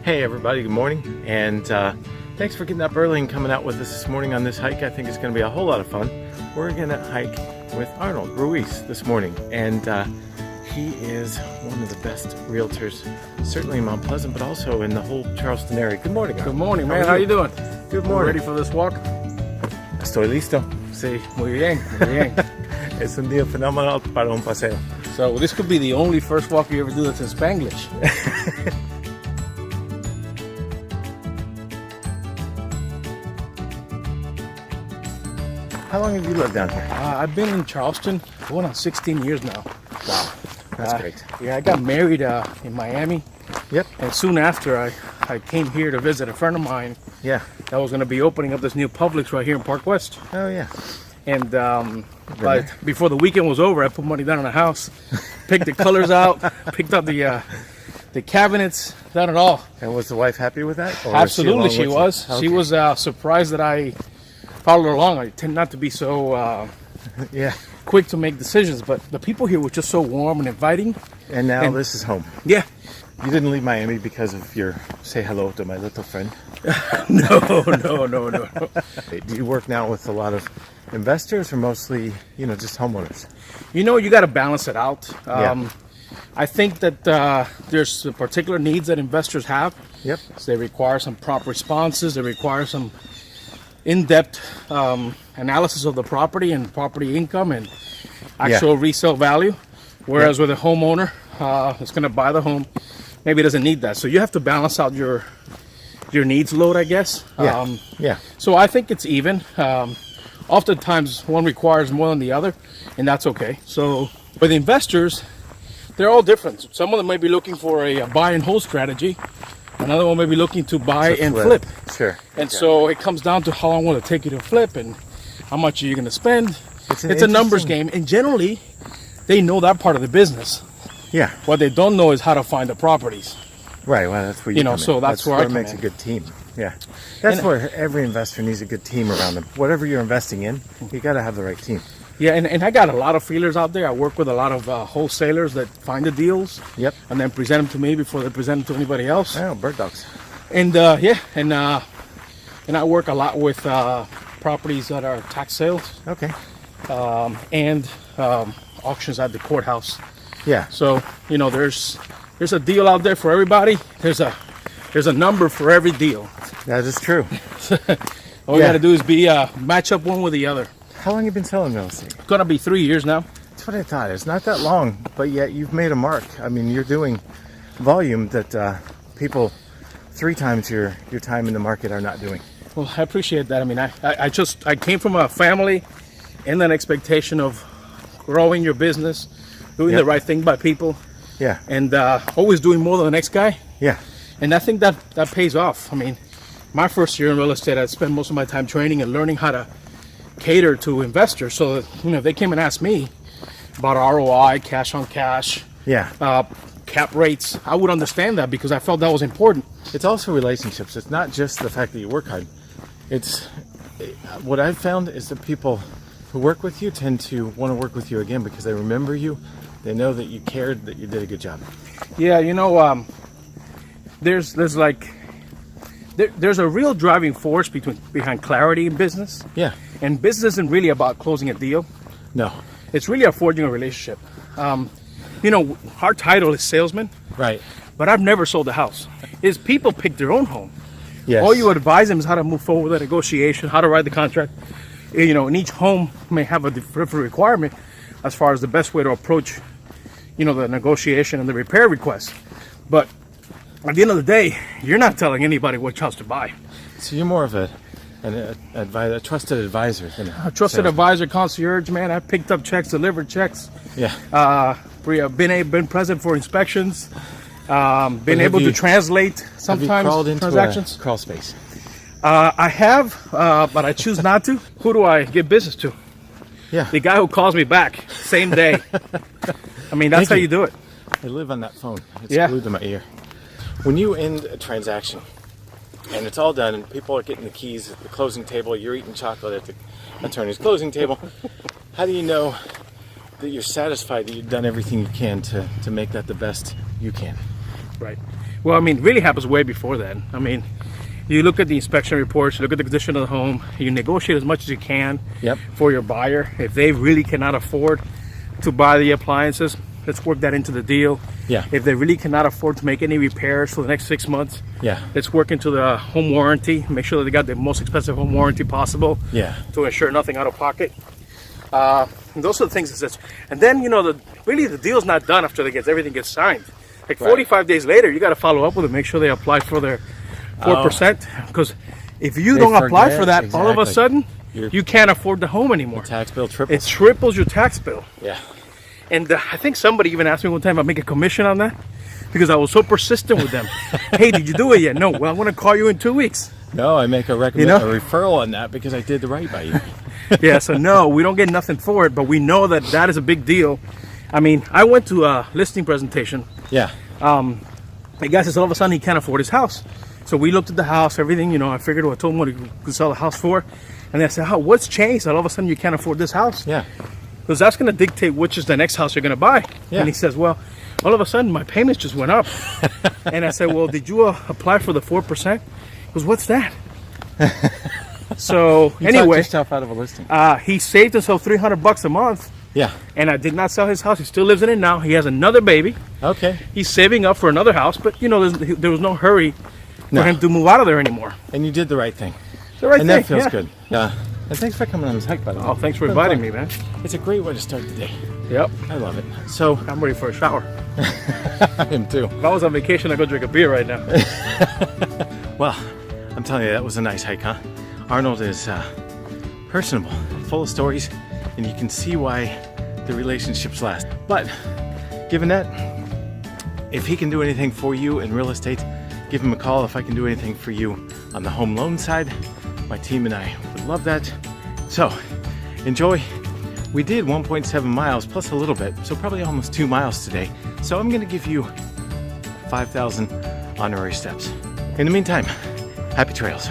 Hey everybody, good morning, and thanks for getting up early and coming out with us this morning on this hike. I think it's going to be a whole lot of fun. We're going to hike with Arnold Ruiz this morning, and he is one of the best realtors, certainly in Mount Pleasant, but also in the whole Charleston area. Good morning, Arnold. Good morning, man. How you doing? Good morning. Ready for this walk? Estoy listo. Sí, muy bien, muy bien. Es un día fenomenal para un paseo. So this could be the only first walk you ever do that's in Spanglish. How long have you lived down here? I've been in Charleston going on 16 years now. Wow, that's great. Yeah, I got married in Miami. Yep. And soon after, I came here to visit a friend of mine. Yeah. That was going to be opening up this new Publix right here in Park West. Oh, yeah. And but before the weekend was over, I put money down on the house, picked the colors out, picked up the cabinets, done it all. And was the wife happy with that? Or Absolutely, she was. Okay. She was surprised that I followed along. I tend not to be so quick to make decisions, but the people here were just so warm and inviting. And now this is home. Yeah. You didn't leave Miami because of your say hello to my little friend? No. Do you work now with a lot of investors or mostly, just homeowners? You got to balance it out. Yeah. I think that there's particular needs that investors have. Yep. So they require some prompt responses. They require some in-depth analysis of the property and property income and actual resale value. Whereas with a homeowner that's going to buy the home, maybe doesn't need that. So you have to balance out your needs load, I guess. So I think it's even. Oftentimes one requires more than the other, and that's okay. So with investors, they're all different. Some of them may be looking for a buy and hold strategy. Another one may be looking to buy and flip. Sure. And so it comes down to how long will it take you to flip and how much are you going to spend. It's a numbers game, and generally they know that part of the business. Yeah. What they don't know is how to find the properties. Right. Well, that's where you come in. So that's where it makes a good team. Yeah. That's where every investor needs a good team around them. Whatever you're investing in, you got to have the right team. Yeah, and I got a lot of feelers out there. I work with a lot of wholesalers that find the deals. Yep. And then present them to me before they present them to anybody else. Oh, bird dogs. And and I work a lot with properties that are tax sales. Okay. And auctions at the courthouse. Yeah. So there's a deal out there for everybody. There's a number for every deal. That is true. All we got to do is be match up one with the other. How long have you been selling real estate? It's gonna be 3 years now. That's what I thought. It's not that long, but yet you've made a mark. I mean, you're doing volume that people 3 times your time in the market are not doing. Well, I appreciate that. I mean, I came from a family and an expectation of growing your business, doing the right thing by people. Yeah. And always doing more than the next guy. Yeah. And I think that pays off. I mean, my first year in real estate, I spent most of my time training and learning how to cater to investors. So that, if they came and asked me about ROI, cash on cash, cap rates, I would understand that because I felt that was important. It's also relationships. It's not just the fact that you work hard. It's what I've found is that people who work with you tend to want to work with you again because they remember you. They know that you cared, that you did a good job. Yeah, there's a real driving force behind clarity in business. Yeah. And business isn't really about closing a deal. No. It's really about forging a relationship. Our title is salesman. Right. But I've never sold a house. Is people pick their own home. Yes. All you advise them is how to move forward with the negotiation, how to write the contract. And each home may have a different requirement as far as the best way to approach, the negotiation and the repair request. But at the end of the day, you're not telling anybody which house to buy. So you're more of a trusted advisor than a trusted advisor, concierge, man. I picked up checks, delivered checks. Yeah. Been present for inspections. Been able to translate sometimes have you crawled into transactions. A crawl space? I have, but I choose not to. Who do I give business to? Yeah. The guy who calls me back same day. I mean, that's how you do it. I live on that phone. It's glued to my ear. When you end a transaction and it's all done and people are getting the keys at the closing table, you're eating chocolate at the attorney's closing table, how do you know that you're satisfied that you've done everything you can to make that the best you can? Right. Well, I mean, it really happens way before then. I mean, you look at the inspection reports, you look at the condition of the home, you negotiate as much as you can Yep. for your buyer. If they really cannot afford to buy the appliances, let's work that into the deal. Yeah. If they really cannot afford to make any repairs for the next 6 months, Yeah. let's work into the home warranty. Make sure that they got the most expensive home warranty possible Yeah. to ensure nothing out of pocket. Those are the things that says. And then, you know, really the deal's not done after everything gets signed. Like Right. 45 days later, you got to follow up with them, make sure they apply for their 4%. Because if you They don't apply forget, for that, all of a exactly. sudden, Your you can't afford the home anymore. tax bill triple. It triples your tax bill. Yeah. And I think somebody even asked me one time if I make a commission on that because I was so persistent with them. Hey, did you do it yet? No. Well, I'm going to call you in 2 weeks. No, I make a a referral on that because I did the right by you. Yeah, so no, we don't get nothing for it, but we know that that is a big deal. I mean, I went to a listing presentation. Yeah. The guy says all of a sudden he can't afford his house. So we looked at the house, everything, you know, I figured I told him what he could sell the house for. And I said, what's changed that all of a sudden you can't afford this house? Yeah. Because that's going to dictate which is the next house you're going to buy. Yeah. And he says, well, all of a sudden my payments just went up. And I said, well, did you apply for the 4%? He goes, what's that? So You anyway, talked yourself out of a listing. he saved himself $300 a month. Yeah. And I did not sell his house. He still lives in it now. He has another baby. Okay. He's saving up for another house, but you know, there was no hurry for No. him to move out of there anymore. And you did the right thing. The right And thing, that feels yeah. good. Yeah. And thanks for coming on this hike, by the way. Oh, thanks for It's been inviting fun. me, man. It's a great way to start the day. Yep. I love it. So, I'm ready for a shower. I am too. If I was on vacation, I'd go drink a beer right now. Well, I'm telling you, that was a nice hike, huh? Arnold is personable, full of stories, and you can see why the relationships last. But given that, if he can do anything for you in real estate, give him a call. If I can do anything for you on the home loan side, my team and I would love that. So enjoy. We did 1.7 miles plus a little bit, so probably almost 2 miles today. So I'm going to give you 5,000 honorary steps. In the meantime, happy trails.